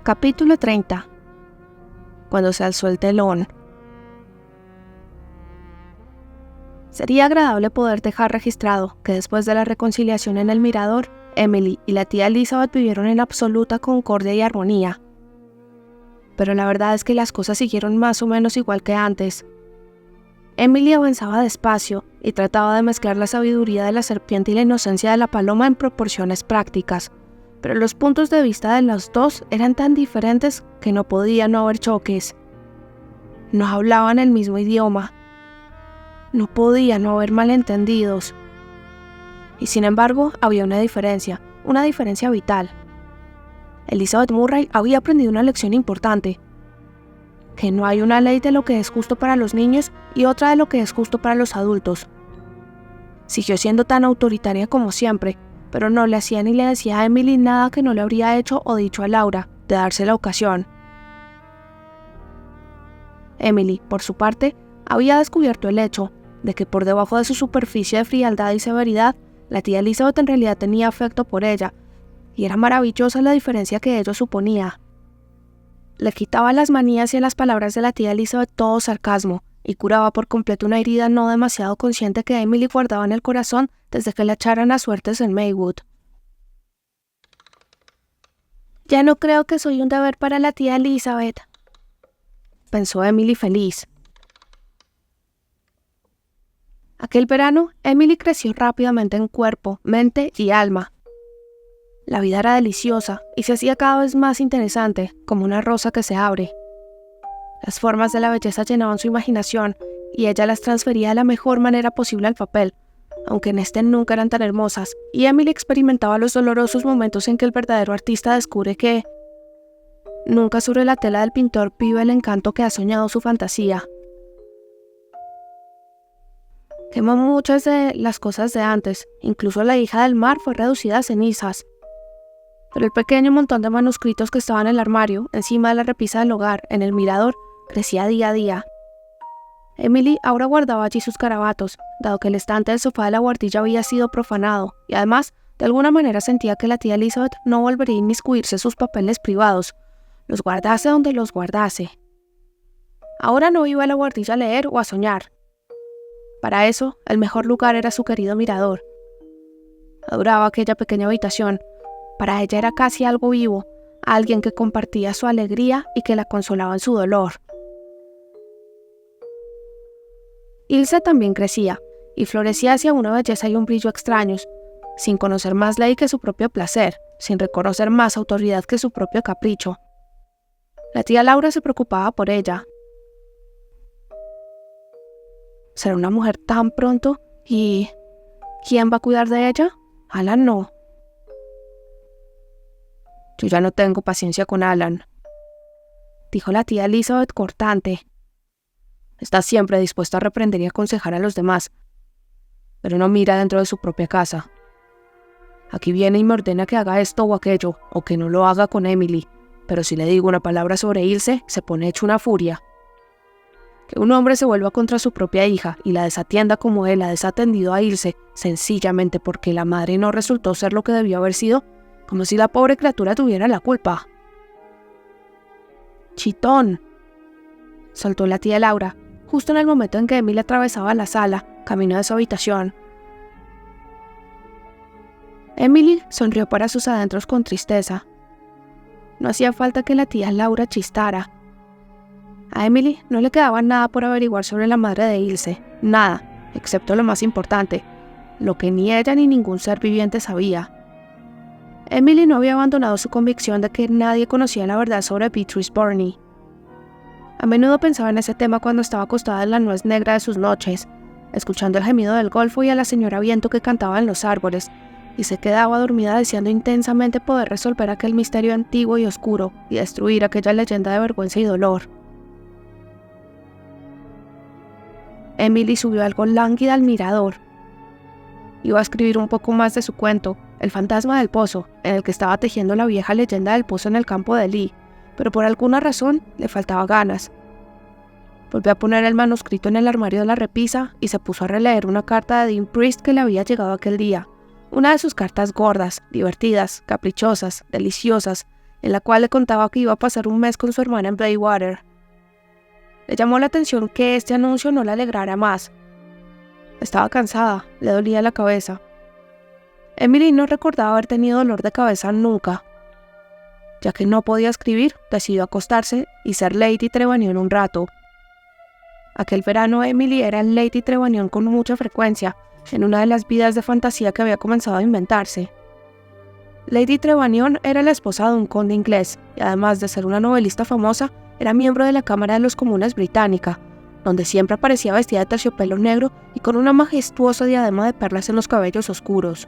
Capítulo 30. Cuando se alzó el telón. Sería agradable poder dejar registrado que después de la reconciliación en el mirador, Emily y la tía Elizabeth vivieron en absoluta concordia y armonía. Pero la verdad es que las cosas siguieron más o menos igual que antes. Emily avanzaba despacio y trataba de mezclar la sabiduría de la serpiente y la inocencia de la paloma en proporciones prácticas, pero los puntos de vista de los dos eran tan diferentes que no podía no haber choques. No hablaban el mismo idioma. No podía no haber malentendidos. Y sin embargo, había una diferencia vital. Elizabeth Murray había aprendido una lección importante: que no hay una ley de lo que es justo para los niños y otra de lo que es justo para los adultos. Siguió siendo tan autoritaria como siempre, pero no le hacía ni le decía a Emily nada que no le habría hecho o dicho a Laura, de darse la ocasión. Emily, por su parte, había descubierto el hecho de que por debajo de su superficie de frialdad y severidad, la tía Elizabeth en realidad tenía afecto por ella, y era maravillosa la diferencia que ello suponía. Le quitaba las manías y a las palabras de la tía Elizabeth todo sarcasmo, y curaba por completo una herida no demasiado consciente que Emily guardaba en el corazón desde que la echaran a suertes en Maywood. «Ya no creo que soy un deber para la tía Elizabeth», pensó Emily feliz. Aquel verano, Emily creció rápidamente en cuerpo, mente y alma. La vida era deliciosa y se hacía cada vez más interesante, como una rosa que se abre. Las formas de la belleza llenaban su imaginación y ella las transfería de la mejor manera posible al papel, aunque en este nunca eran tan hermosas, y Emily experimentaba los dolorosos momentos en que el verdadero artista descubre que nunca sobre la tela del pintor vive el encanto que ha soñado su fantasía. Quemó muchas de las cosas de antes, incluso la hija del mar fue reducida a cenizas. Pero el pequeño montón de manuscritos que estaba en el armario, encima de la repisa del hogar, en el mirador, crecía día a día. Emily ahora guardaba allí sus garabatos, dado que el estante del sofá de la guardilla había sido profanado, y además, de alguna manera sentía que la tía Elizabeth no volvería a inmiscuirse en sus papeles privados, los guardase donde los guardase. Ahora no iba a la guardilla a leer o a soñar. Para eso, el mejor lugar era su querido mirador. Adoraba aquella pequeña habitación. Para ella era casi algo vivo, alguien que compartía su alegría y que la consolaba en su dolor. Ilse también crecía, y florecía hacia una belleza y un brillo extraños, sin conocer más ley que su propio placer, sin reconocer más autoridad que su propio capricho. La tía Laura se preocupaba por ella. ¿Será una mujer tan pronto? ¿Y quién va a cuidar de ella? Alan no. «Yo ya no tengo paciencia con Alan», dijo la tía Elizabeth cortante. «Está siempre dispuesto a reprender y aconsejar a los demás, pero no mira dentro de su propia casa. Aquí viene y me ordena que haga esto o aquello, o que no lo haga con Emily, pero si le digo una palabra sobre Ilse, se pone hecho una furia. Que un hombre se vuelva contra su propia hija y la desatienda como él ha desatendido a Ilse, sencillamente porque la madre no resultó ser lo que debió haber sido, como si la pobre criatura tuviera la culpa». «Chitón», soltó la tía Laura, justo en el momento en que Emily atravesaba la sala, camino de su habitación. Emily sonrió para sus adentros con tristeza. No hacía falta que la tía Laura chistara. A Emily no le quedaba nada por averiguar sobre la madre de Ilse, nada, excepto lo más importante, lo que ni ella ni ningún ser viviente sabía. Emily no había abandonado su convicción de que nadie conocía la verdad sobre Beatrice Burney. A menudo pensaba en ese tema cuando estaba acostada en la nuez negra de sus noches, escuchando el gemido del golfo y a la señora viento que cantaba en los árboles, y se quedaba dormida deseando intensamente poder resolver aquel misterio antiguo y oscuro y destruir aquella leyenda de vergüenza y dolor. Emily subió algo lánguida al mirador. Iba a escribir un poco más de su cuento, El fantasma del pozo, en el que estaba tejiendo la vieja leyenda del pozo en el campo de Lee, pero por alguna razón le faltaba ganas. Volvió a poner el manuscrito en el armario de la repisa y se puso a releer una carta de Dean Priest que le había llegado aquel día, una de sus cartas gordas, divertidas, caprichosas, deliciosas, en la cual le contaba que iba a pasar un mes con su hermana en Bladewater. Le llamó la atención que este anuncio no la alegrara más. Estaba cansada, le dolía la cabeza. Emily no recordaba haber tenido dolor de cabeza nunca. Ya que no podía escribir, decidió acostarse y ser Lady Trevanion un rato. Aquel verano Emily era Lady Trevanion con mucha frecuencia, en una de las vidas de fantasía que había comenzado a inventarse. Lady Trevanion era la esposa de un conde inglés y además de ser una novelista famosa, era miembro de la Cámara de los Comunes británica, donde siempre aparecía vestida de terciopelo negro y con una majestuosa diadema de perlas en los cabellos oscuros.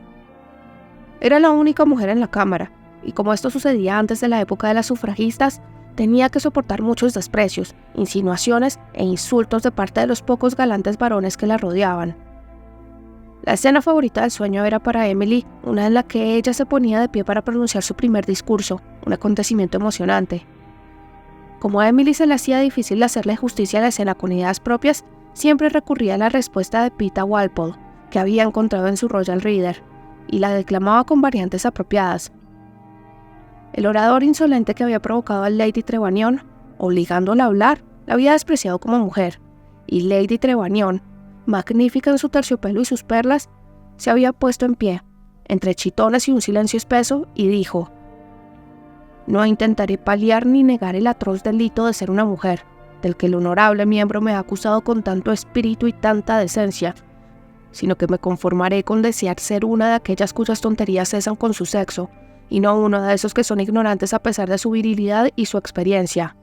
Era la única mujer en la Cámara, y como esto sucedía antes de la época de las sufragistas, tenía que soportar muchos desprecios, insinuaciones e insultos de parte de los pocos galantes varones que la rodeaban. La escena favorita del sueño era para Emily una en la que ella se ponía de pie para pronunciar su primer discurso, un acontecimiento emocionante. Como a Emily se le hacía difícil hacerle justicia a la escena con ideas propias, siempre recurría a la respuesta de Pita Walpole, que había encontrado en su Royal Reader, y la declamaba con variantes apropiadas. El orador insolente que había provocado a Lady Trevanion, obligándola a hablar, la había despreciado como mujer, y Lady Trevanion, magnífica en su terciopelo y sus perlas, se había puesto en pie, entre chitones y un silencio espeso, y dijo: «No intentaré paliar ni negar el atroz delito de ser una mujer, del que el honorable miembro me ha acusado con tanto espíritu y tanta decencia, sino que me conformaré con desear ser una de aquellas cuyas tonterías cesan con su sexo, y no uno de esos que son ignorantes a pesar de su virilidad y su experiencia».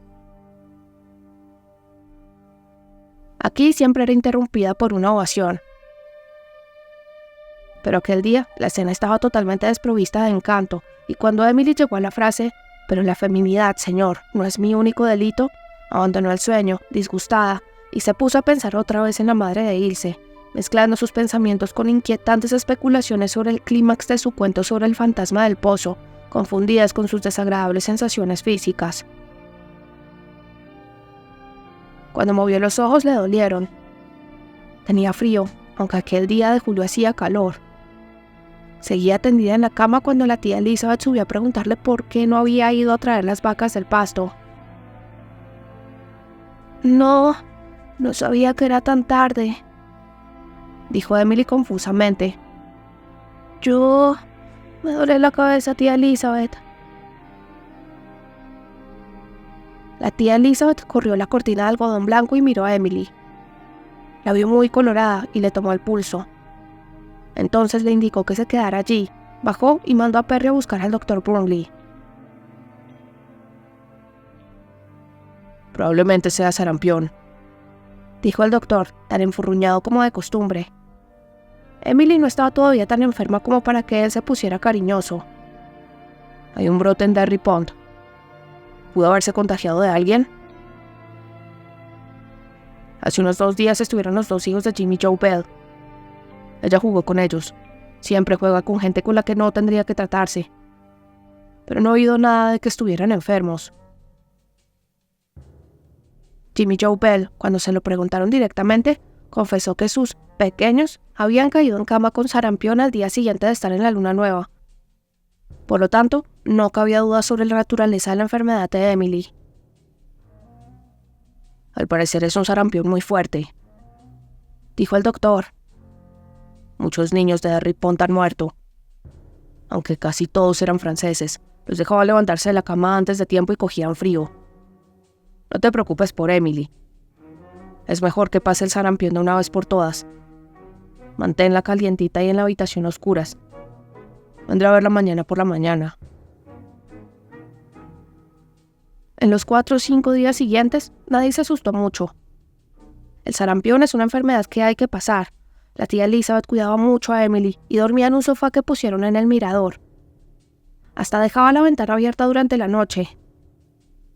Aquí siempre era interrumpida por una ovación. Pero aquel día la escena estaba totalmente desprovista de encanto, y cuando Emily llegó a la frase «pero la feminidad, señor, no es mi único delito», abandonó el sueño, disgustada, y se puso a pensar otra vez en la madre de Ilse, mezclando sus pensamientos con inquietantes especulaciones sobre el clímax de su cuento sobre el fantasma del pozo, confundidas con sus desagradables sensaciones físicas. Cuando movió los ojos le dolieron. Tenía frío, aunque aquel día de julio hacía calor. Seguía tendida en la cama cuando la tía Elizabeth subió a preguntarle por qué no había ido a traer las vacas del pasto. No sabía que era tan tarde», dijo Emily confusamente. Me duele la cabeza, tía Elizabeth». La tía Elizabeth corrió la cortina de algodón blanco y miró a Emily. La vio muy colorada y le tomó el pulso. Entonces le indicó que se quedara allí, bajó y mandó a Perry a buscar al doctor Burnley. «Probablemente sea sarampión», dijo el doctor, tan enfurruñado como de costumbre. Emily no estaba todavía tan enferma como para que él se pusiera cariñoso. «Hay un brote en Derry Pond. ¿Pudo haberse contagiado de alguien?» «Hace unos 2 días estuvieron los 2 hijos de Jimmy Joe Bell. Ella jugó con ellos. Siempre juega con gente con la que no tendría que tratarse. Pero no he oído nada de que estuvieran enfermos». Jimmy Joe Bell, cuando se lo preguntaron directamente, confesó que sus pequeños habían caído en cama con sarampión al día siguiente de estar en la luna nueva. Por lo tanto, no cabía duda sobre la naturaleza de la enfermedad de Emily. «Al parecer es un sarampión muy fuerte», dijo el doctor. «Muchos niños de Derry Pond han muerto. Aunque casi todos eran franceses, los dejaba levantarse de la cama antes de tiempo y cogían frío. No te preocupes por Emily. Es mejor que pase el sarampión de una vez por todas. Manténla calientita y en la habitación a oscuras. Vendré a verla mañana por la mañana». En los 4 o 5 días siguientes, nadie se asustó mucho. El sarampión es una enfermedad que hay que pasar. La tía Elizabeth cuidaba mucho a Emily y dormía en un sofá que pusieron en el mirador. Hasta dejaba la ventana abierta durante la noche.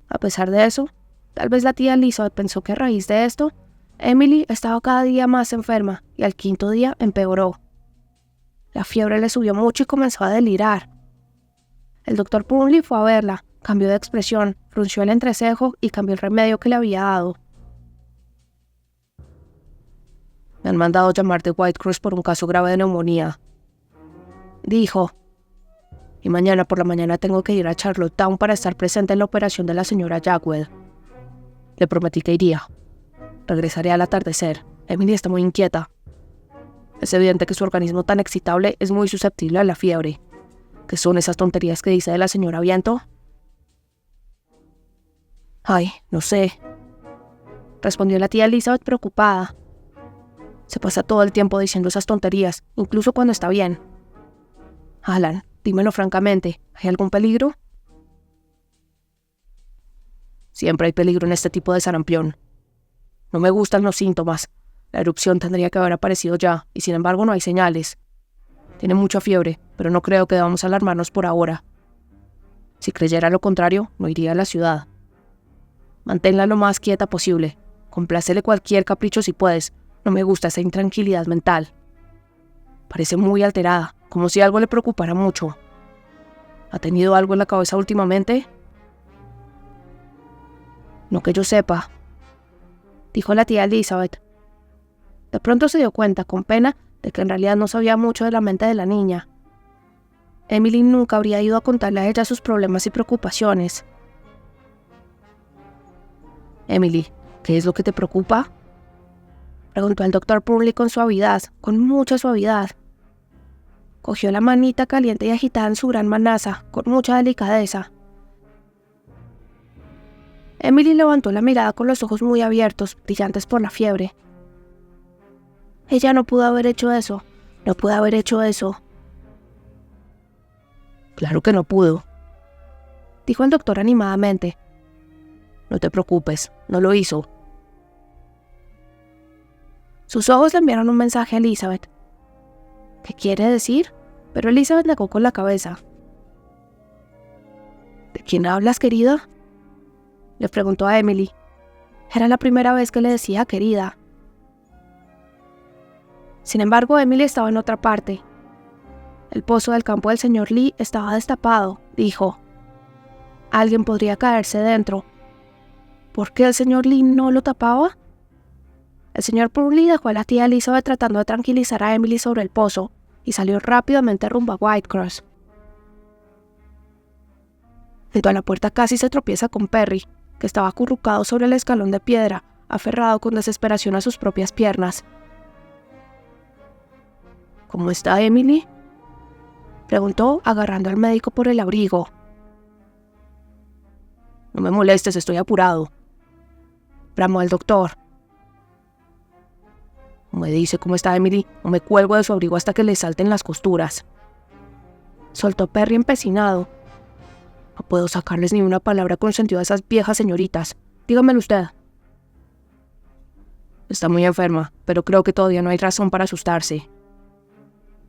A pesar de eso, tal vez la tía Elizabeth pensó que a raíz de esto, Emily estaba cada día más enferma y al 5.º día empeoró. La fiebre le subió mucho y comenzó a delirar. El doctor Burnley fue a verla, cambió de expresión, frunció el entrecejo y cambió el remedio que le había dado. «Me han mandado llamar de Whitecross por un caso grave de neumonía», dijo. y mañana por la mañana tengo que ir a Charlottetown para estar presente en la operación de la señora Jackwell. Le prometí que iría. Regresaré al atardecer. Emily está muy inquieta. Es evidente que su organismo tan excitable es muy susceptible a la fiebre. ¿Qué son esas tonterías que dice de la señora Viento? Ay, no sé, respondió la tía Elizabeth preocupada. Se pasa todo el tiempo diciendo esas tonterías, incluso cuando está bien. Alan, dímelo francamente, ¿hay algún peligro? Siempre hay peligro en este tipo de sarampión. No me gustan los síntomas. La erupción tendría que haber aparecido ya, y sin embargo no hay señales. Tiene mucha fiebre, pero no creo que debamos alarmarnos por ahora. Si creyera lo contrario, no iría a la ciudad. Manténla lo más quieta posible. Complácele cualquier capricho si puedes. No me gusta esa intranquilidad mental. Parece muy alterada, como si algo le preocupara mucho. ¿Ha tenido algo en la cabeza últimamente? No que yo sepa, dijo la tía Elizabeth. De pronto se dio cuenta, con pena, de que en realidad no sabía mucho de la mente de la niña. Emily nunca habría ido a contarle a ella sus problemas y preocupaciones. Emily, ¿qué es lo que te preocupa?, preguntó el doctor Purley con suavidad, con mucha suavidad. Cogió la manita caliente y agitada en su gran manaza, con mucha delicadeza. Emily levantó la mirada con los ojos muy abiertos, brillantes por la fiebre. Ella no pudo haber hecho eso. No pudo haber hecho eso. Claro que no pudo, dijo el doctor animadamente. No te preocupes, no lo hizo. Sus ojos le enviaron un mensaje a Elizabeth. ¿Qué quiere decir? Pero Elizabeth negó con la cabeza. ¿De quién hablas, querida?, le preguntó a Emily. Era la primera vez que le decía querida. Sin embargo, Emily estaba en otra parte. El pozo del campo del señor Lee estaba destapado, dijo. Alguien podría caerse dentro. ¿Por qué el señor Lee no lo tapaba? El señor Purley dejó a la tía Elizabeth tratando de tranquilizar a Emily sobre el pozo y salió rápidamente rumbo a Whitecross. Junto a la puerta casi se tropieza con Perry, que estaba acurrucado sobre el escalón de piedra, aferrado con desesperación a sus propias piernas. ¿Cómo está Emily?, preguntó, agarrando al médico por el abrigo. No me molestes, estoy apurado, bramó el doctor. No me dice cómo está Emily, no me cuelgo de su abrigo hasta que le salten las costuras, soltó Perry empecinado. No puedo sacarles ni una palabra con sentido a esas viejas señoritas. Dígamelo usted. Está muy enferma, pero creo que todavía no hay razón para asustarse.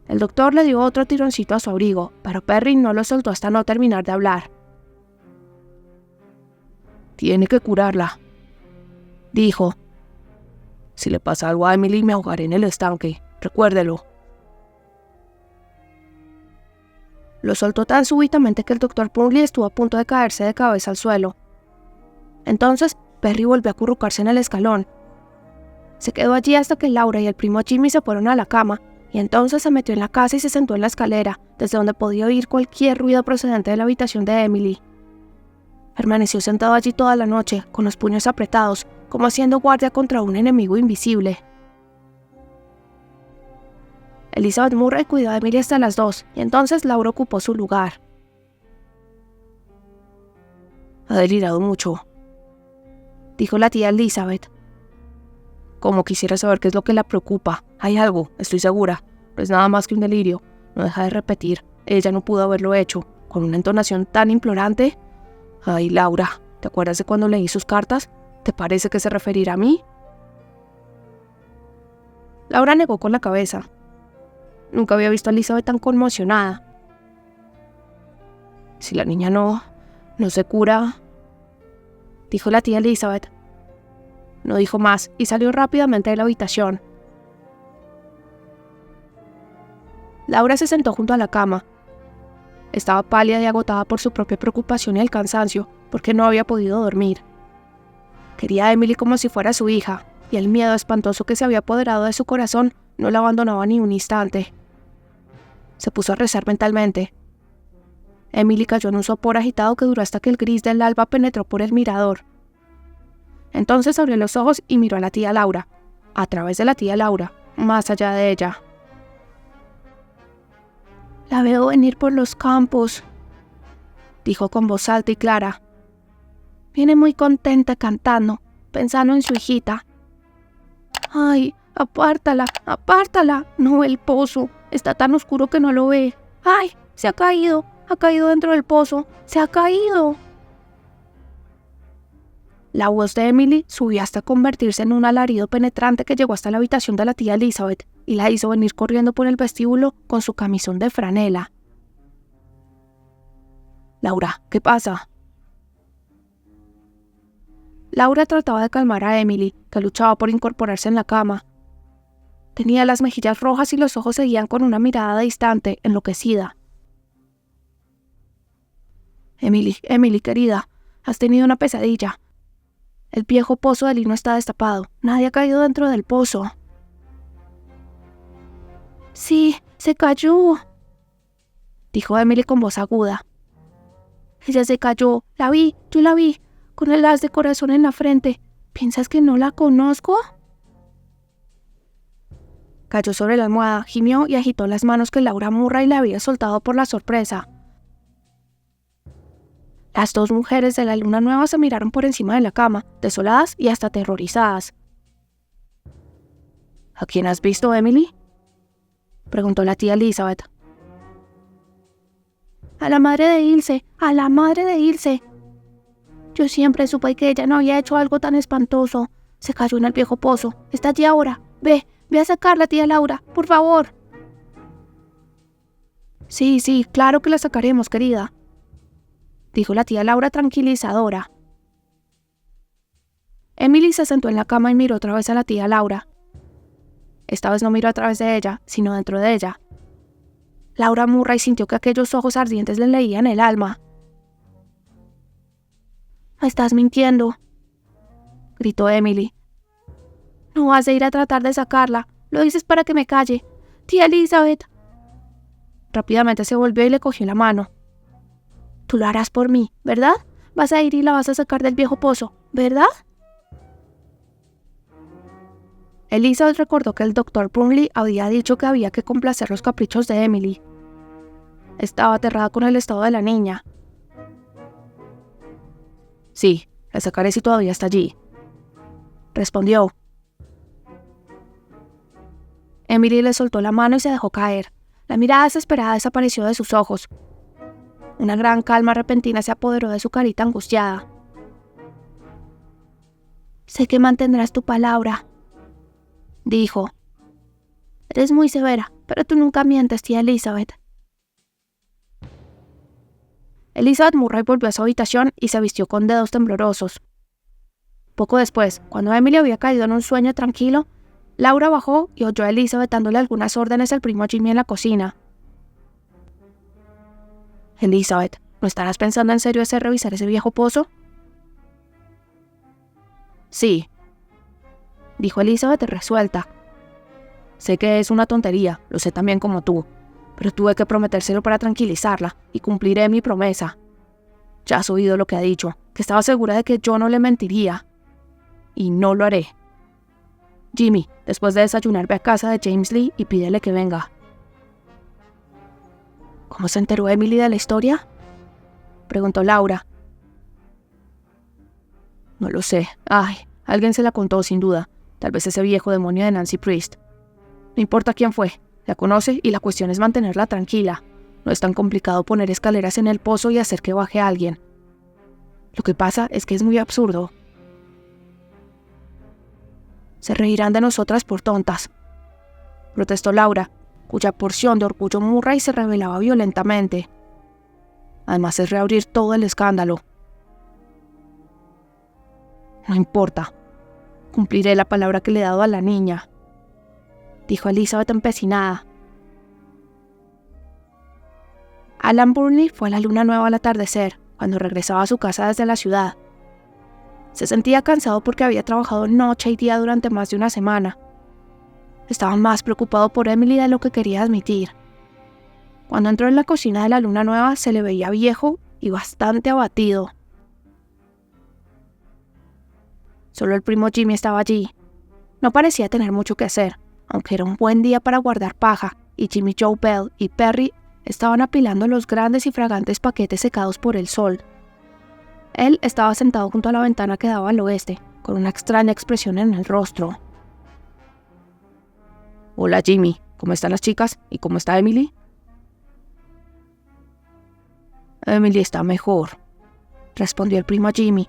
El doctor le dio otro tironcito a su abrigo, pero Perry no lo soltó hasta no terminar de hablar. Tiene que curarla, dijo. Si le pasa algo a Emily, me ahogaré en el estanque. Recuérdelo. Lo soltó tan súbitamente que el doctor Purley estuvo a punto de caerse de cabeza al suelo. Entonces, Perry volvió a acurrucarse en el escalón. Se quedó allí hasta que Laura y el primo Jimmy se fueron a la cama, y entonces se metió en la casa y se sentó en la escalera, desde donde podía oír cualquier ruido procedente de la habitación de Emily. Permaneció sentado allí toda la noche, con los puños apretados, como haciendo guardia contra un enemigo invisible. Elizabeth Murray cuidó a Emily hasta las 2, y entonces Laura ocupó su lugar. Ha delirado mucho, dijo la tía Elizabeth. Como quisiera saber qué es lo que la preocupa. Hay algo, estoy segura. No es nada más que un delirio. No deja de repetir. Ella no pudo haberlo hecho. Con una entonación tan implorante. Ay, Laura, ¿te acuerdas de cuando leí sus cartas? ¿Te parece que se referirá a mí? Laura negó con la cabeza. Nunca había visto a Elizabeth tan conmocionada. Si la niña no se cura, dijo la tía Elizabeth. No dijo más y salió rápidamente de la habitación. Laura se sentó junto a la cama. Estaba pálida y agotada por su propia preocupación y el cansancio, porque no había podido dormir. Quería a Emily como si fuera su hija, y el miedo espantoso que se había apoderado de su corazón no la abandonaba ni un instante. Se puso a rezar mentalmente. Emily cayó en un sopor agitado que duró hasta que el gris del alba penetró por el mirador. Entonces abrió los ojos y miró a la tía Laura, a través de la tía Laura, más allá de ella. «La veo venir por los campos», dijo con voz alta y clara. «Viene muy contenta cantando, pensando en su hijita. ¡Ay, apártala, apártala! No ve el pozo, está tan oscuro que no lo ve. ¡Ay, se ha caído dentro del pozo, se ha caído!» La voz de Emily subió hasta convertirse en un alarido penetrante que llegó hasta la habitación de la tía Elizabeth y la hizo venir corriendo por el vestíbulo con su camisón de franela. «Laura, ¿qué pasa?» Laura trataba de calmar a Emily, que luchaba por incorporarse en la cama. Tenía las mejillas rojas y los ojos seguían con una mirada distante, enloquecida. Emily, querida, has tenido una pesadilla. El viejo pozo de lino está destapado. Nadie ha caído dentro del pozo. «Sí, se cayó», dijo Emily con voz aguda. «Ella se cayó. Yo la vi, con el haz de corazón en la frente. ¿Piensas que no la conozco?» Cayó sobre la almohada, gimió y agitó las manos que Laura Murray le había soltado por la sorpresa. Las dos mujeres de la luna nueva se miraron por encima de la cama, desoladas y hasta aterrorizadas. «¿A quién has visto, Emily?», preguntó la tía Elizabeth. «A la madre de Ilse, a la madre de Ilse. Yo siempre supe que ella no había hecho algo tan espantoso. Se cayó en el viejo pozo. Está allí ahora. Ve a sacarla, tía Laura, por favor». Sí, claro que la sacaremos, querida», dijo la tía Laura tranquilizadora. Emily se sentó en la cama y miró otra vez a la tía Laura. Esta vez no miró a través de ella, sino dentro de ella. Laura Murray sintió que aquellos ojos ardientes le leían el alma. «Me estás mintiendo», gritó Emily. «No vas a ir a tratar de sacarla. Lo dices para que me calle. Tía Elizabeth». Rápidamente se volvió y le cogió la mano. «Tú lo harás por mí, ¿verdad? Vas a ir y la vas a sacar del viejo pozo, ¿verdad?» Elizabeth recordó que el Dr. Burnley había dicho que había que complacer los caprichos de Emily. Estaba aterrada con el estado de la niña. «Sí, la sacaré si todavía está allí», respondió. Emily le soltó la mano y se dejó caer. La mirada desesperada desapareció de sus ojos. Una gran calma repentina se apoderó de su carita angustiada. «Sé que mantendrás tu palabra», dijo. «Eres muy severa, pero tú nunca mientes, tía Elizabeth». Elizabeth Murray volvió a su habitación y se vistió con dedos temblorosos. Poco después, cuando Emily había caído en un sueño tranquilo, Laura bajó y oyó a Elizabeth dándole algunas órdenes al primo Jimmy en la cocina. «Elizabeth, ¿no estarás pensando en serio hacer revisar ese viejo pozo?» «Sí», dijo Elizabeth resuelta. «Sé que es una tontería, lo sé también como tú, pero tuve que prometérselo para tranquilizarla y cumpliré mi promesa. Ya has oído lo que ha dicho, que estaba segura de que yo no le mentiría. Y no lo haré. Jimmy, después de desayunar, ve a casa de James Lee y pídele que venga». «¿Cómo se enteró Emily de la historia?», preguntó Laura. «No lo sé. Alguien se la contó sin duda. Tal vez ese viejo demonio de Nancy Priest. No importa quién fue, la conoce y la cuestión es mantenerla tranquila. No es tan complicado poner escaleras en el pozo y hacer que baje a alguien. Lo que pasa es que es muy absurdo. Se reirán de nosotras por tontas», protestó Laura, cuya porción de orgullo Murray se revelaba violentamente. «Además es reabrir todo el escándalo». «No importa. Cumpliré la palabra que le he dado a la niña», dijo Elizabeth empecinada. Alan Burnley fue a la luna nueva al atardecer, cuando regresaba a su casa desde la ciudad. Se sentía cansado porque había trabajado noche y día durante más de una semana. Estaba más preocupado por Emily de lo que quería admitir. Cuando entró en la cocina de la luna nueva se le veía viejo y bastante abatido. Solo el primo Jimmy estaba allí. No parecía tener mucho que hacer, aunque era un buen día para guardar paja, y Jimmy Joe Bell y Perry estaban apilando los grandes y fragantes paquetes secados por el sol. Él estaba sentado junto a la ventana que daba al oeste, con una extraña expresión en el rostro. «Hola Jimmy, ¿cómo están las chicas? ¿Y cómo está Emily?» «Emily está mejor», respondió el primo Jimmy.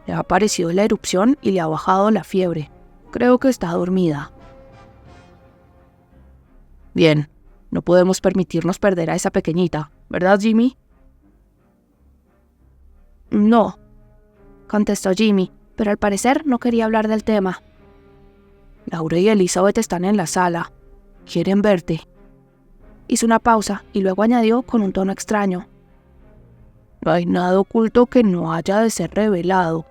«Le ha aparecido la erupción y le ha bajado la fiebre. Creo que está dormida». «Bien, no podemos permitirnos perder a esa pequeñita, ¿verdad, Jimmy?» «No», contestó Jimmy, pero al parecer no quería hablar del tema. «Laura y Elizabeth están en la sala. Quieren verte». Hizo una pausa y luego añadió con un tono extraño. «No hay nada oculto que no haya de ser revelado».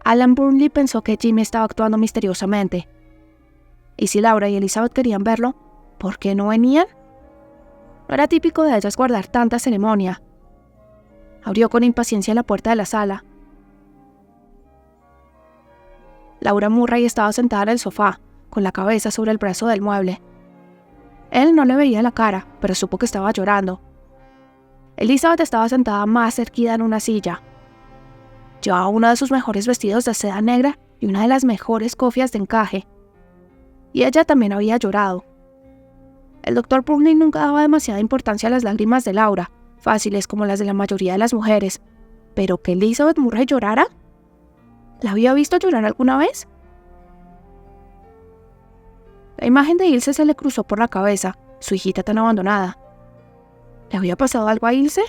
Alan Burnley pensó que Jimmy estaba actuando misteriosamente. ¿Y si Laura y Elizabeth querían verlo, por qué no venían? No era típico de ellas guardar tanta ceremonia. Abrió con impaciencia la puerta de la sala. Laura Murray estaba sentada en el sofá, con la cabeza sobre el brazo del mueble. Él no le veía la cara, pero supo que estaba llorando. Elizabeth estaba sentada más erguida en una silla. Llevaba uno de sus mejores vestidos de seda negra y una de las mejores cofias de encaje. Y ella también había llorado. El doctor Burnley nunca daba demasiada importancia a las lágrimas de Laura, fáciles como las de la mayoría de las mujeres. ¿Pero que Elizabeth Murray llorara? ¿La había visto llorar alguna vez? La imagen de Ilse se le cruzó por la cabeza, su hijita tan abandonada. ¿Le había pasado algo a Ilse?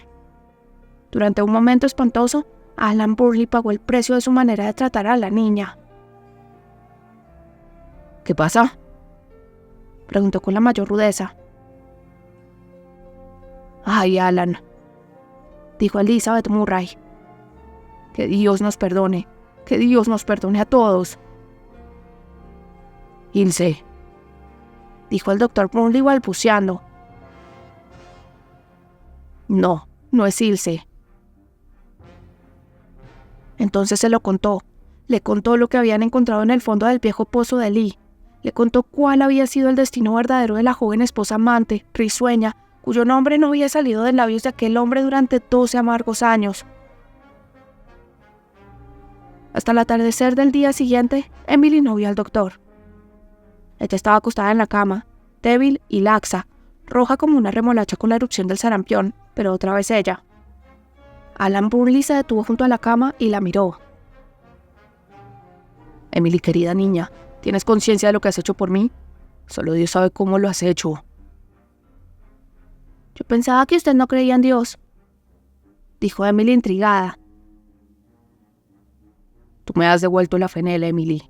Durante un momento espantoso, Alan Burnley pagó el precio de su manera de tratar a la niña. ¿Qué pasa?, preguntó con la mayor rudeza. «Ay, Alan», dijo Elizabeth Murray. «Que Dios nos perdone, que Dios nos perdone a todos». «Ilse», dijo el doctor Burnley balbuceando. «No, no es Ilse». Entonces se lo contó. Le contó lo que habían encontrado en el fondo del viejo pozo de Lee. Le contó cuál había sido el destino verdadero de la joven esposa amante, risueña, cuyo nombre no había salido de labios de aquel hombre durante 12 amargos años. Hasta el atardecer del día siguiente, Emily no vio al doctor. Ella estaba acostada en la cama, débil y laxa, roja como una remolacha con la erupción del sarampión, pero otra vez ella. Alan Burnley se detuvo junto a la cama y la miró. «Emily, querida niña, ¿tienes conciencia de lo que has hecho por mí? Solo Dios sabe cómo lo has hecho». «Yo pensaba que usted no creía en Dios», dijo Emily intrigada. «Tú me has devuelto la fe en él, Emily».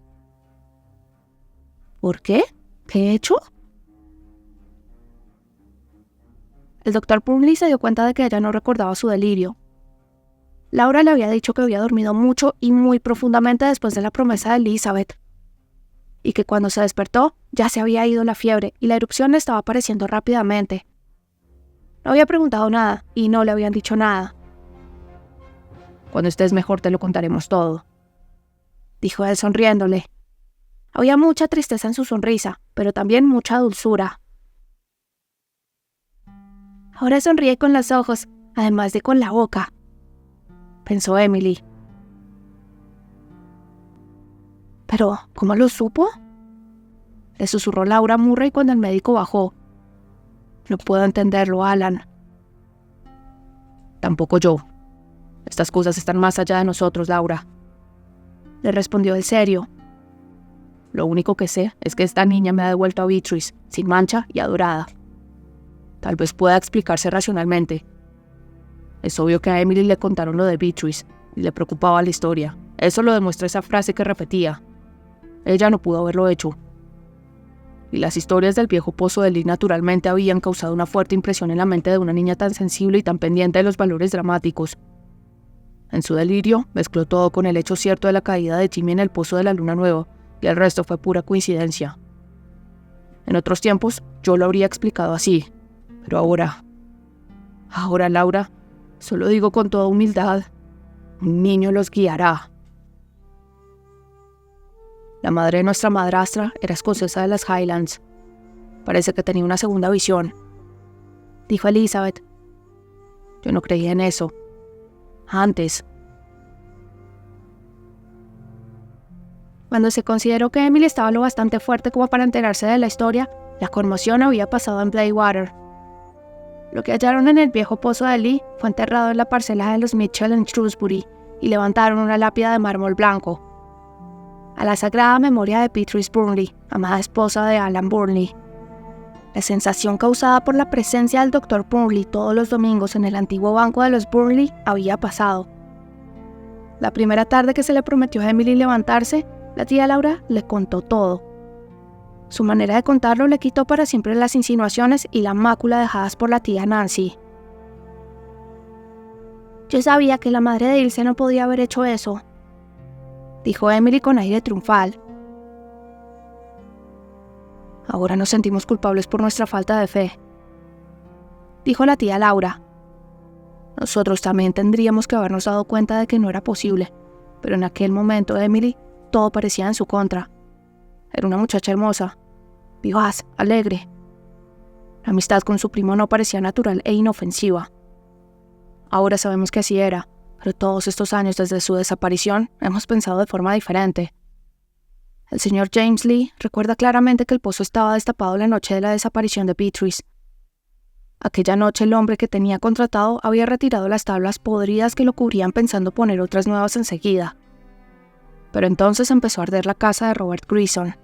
«¿Por qué? ¿Qué he hecho?». El doctor Burnley se dio cuenta de que ella no recordaba su delirio. Laura le había dicho que había dormido mucho y muy profundamente después de la promesa de Elizabeth, y que cuando se despertó ya se había ido la fiebre y la erupción le estaba apareciendo rápidamente. No había preguntado nada y no le habían dicho nada. «Cuando estés mejor te lo contaremos todo», dijo él sonriéndole. Había mucha tristeza en su sonrisa, pero también mucha dulzura. «Ahora sonríe con los ojos, además de con la boca», pensó Emily. «¿Pero cómo lo supo?», le susurró Laura Murray cuando el médico bajó. «No puedo entenderlo, Alan». «Tampoco yo. Estas cosas están más allá de nosotros, Laura», le respondió él serio. «Lo único que sé es que esta niña me ha devuelto a Beatrice, sin mancha y adorada. Tal vez pueda explicarse racionalmente. Es obvio que a Emily le contaron lo de Beatrice y le preocupaba la historia. Eso lo demuestra esa frase que repetía. Ella no pudo haberlo hecho. Y las historias del viejo pozo de Lee naturalmente habían causado una fuerte impresión en la mente de una niña tan sensible y tan pendiente de los valores dramáticos. En su delirio, mezcló todo con el hecho cierto de la caída de Jimmy en el pozo de la luna nueva, y el resto fue pura coincidencia. En otros tiempos yo lo habría explicado así, pero ahora, Laura, solo digo con toda humildad, un niño los guiará. La madre de nuestra madrastra era escocesa de las Highlands. Parece que tenía una segunda visión, dijo Elizabeth. Yo no creía en eso. Antes. Cuando se consideró que Emily estaba lo bastante fuerte como para enterarse de la historia, la conmoción había pasado en Blaywater. Lo que hallaron en el viejo pozo de Lee fue enterrado en la parcela de los Mitchell en Shrewsbury y levantaron una lápida de mármol blanco. A la sagrada memoria de Beatrice Burnley, amada esposa de Alan Burnley. La sensación causada por la presencia del Dr. Burnley todos los domingos en el antiguo banco de los Burnley había pasado. La primera tarde que se le prometió a Emily levantarse, la tía Laura le contó todo. Su manera de contarlo le quitó para siempre las insinuaciones y la mácula dejadas por la tía Nancy. Yo sabía que la madre de Ilse no podía haber hecho eso, dijo Emily con aire triunfal. Ahora nos sentimos culpables por nuestra falta de fe, dijo la tía Laura. Nosotros también tendríamos que habernos dado cuenta de que no era posible, pero en aquel momento Emily todo parecía en su contra. Era una muchacha hermosa, vivaz, alegre. La amistad con su primo no parecía natural e inofensiva. Ahora sabemos que así era, pero todos estos años desde su desaparición hemos pensado de forma diferente. El señor James Lee recuerda claramente que el pozo estaba destapado la noche de la desaparición de Beatrice. Aquella noche el hombre que tenía contratado había retirado las tablas podridas que lo cubrían pensando poner otras nuevas enseguida. Pero entonces empezó a arder la casa de Robert Grison,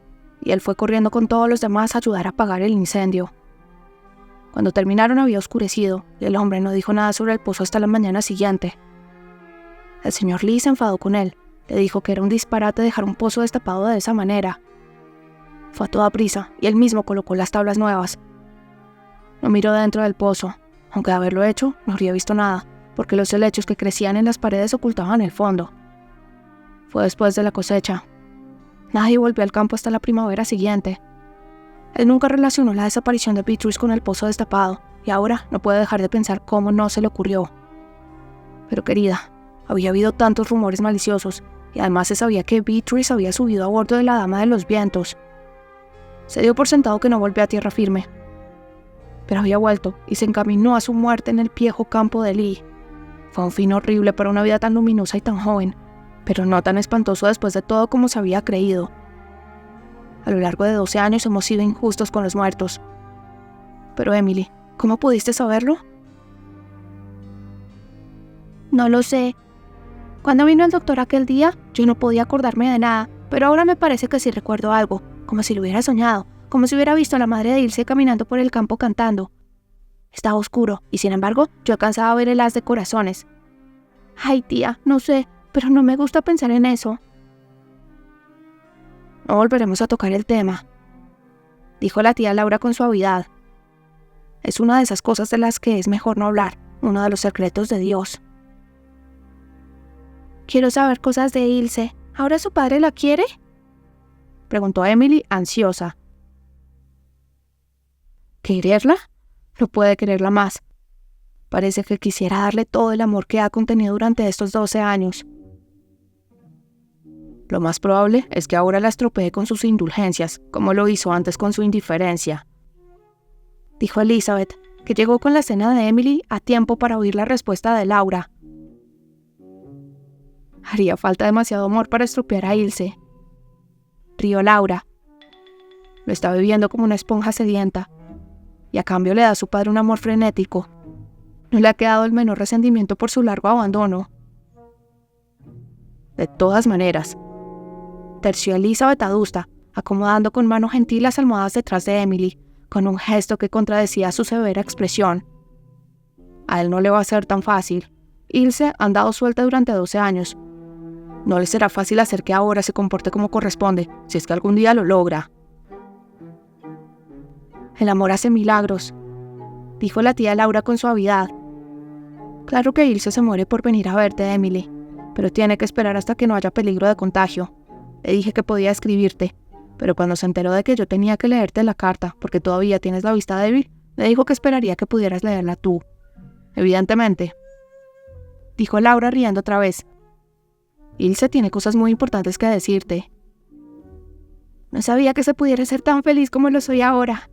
y él fue corriendo con todos los demás a ayudar a apagar el incendio. Cuando terminaron había oscurecido, y el hombre no dijo nada sobre el pozo hasta la mañana siguiente. El señor Lee se enfadó con él. Le dijo que era un disparate dejar un pozo destapado de esa manera. Fue a toda prisa, y él mismo colocó las tablas nuevas. No miró dentro del pozo, aunque de haberlo hecho no habría visto nada, porque los helechos que crecían en las paredes ocultaban el fondo. Fue después de la cosecha. Nadie volvió al campo hasta la primavera siguiente. Él nunca relacionó la desaparición de Beatrice con el pozo destapado, y ahora no puede dejar de pensar cómo no se le ocurrió. Pero querida, había habido tantos rumores maliciosos, y además se sabía que Beatrice había subido a bordo de la Dama de los Vientos. Se dio por sentado que no volvió a tierra firme. Pero había vuelto y se encaminó a su muerte en el viejo campo de Lee. Fue un fin horrible para una vida tan luminosa y tan joven, pero no tan espantoso después de todo como se había creído. A lo largo de 12 años hemos sido injustos con los muertos. Pero Emily, ¿cómo pudiste saberlo? No lo sé. Cuando vino el doctor aquel día, yo no podía acordarme de nada, pero ahora me parece que sí recuerdo algo, como si lo hubiera soñado, como si hubiera visto a la madre de Ilse caminando por el campo cantando. Estaba oscuro, y sin embargo, yo alcanzaba a ver el haz de corazones. Ay, tía, no sé, pero no me gusta pensar en eso. No volveremos a tocar el tema, dijo la tía Laura con suavidad. Es una de esas cosas de las que es mejor no hablar, uno de los secretos de Dios. Quiero saber cosas de Ilse. ¿Ahora su padre la quiere?, preguntó Emily, ansiosa. ¿Quererla? No puede quererla más. Parece que quisiera darle todo el amor que ha contenido durante estos 12 años. Lo más probable es que ahora la estropee con sus indulgencias, como lo hizo antes con su indiferencia, dijo Elizabeth, que llegó con la cena de Emily a tiempo para oír la respuesta de Laura. Haría falta demasiado amor para estropear a Ilse, rió Laura. Lo está bebiendo como una esponja sedienta, y a cambio le da a su padre un amor frenético. No le ha quedado el menor resentimiento por su largo abandono. De todas maneras, terció Elizabeth adusta, acomodando con mano gentil las almohadas detrás de Emily, con un gesto que contradecía su severa expresión. A él no le va a ser tan fácil. Ilse ha andado suelta durante 12 años. No le será fácil hacer que ahora se comporte como corresponde, si es que algún día lo logra. El amor hace milagros, dijo la tía Laura con suavidad. Claro que Ilse se muere por venir a verte, Emily, pero tiene que esperar hasta que no haya peligro de contagio. Le dije que podía escribirte. Pero cuando se enteró de que yo tenía que leerte la carta porque todavía tienes la vista débil, me dijo que esperaría que pudieras leerla tú. Evidentemente, dijo Laura riendo otra vez. Ilse tiene cosas muy importantes que decirte. No sabía que se pudiera ser tan feliz como lo soy ahora.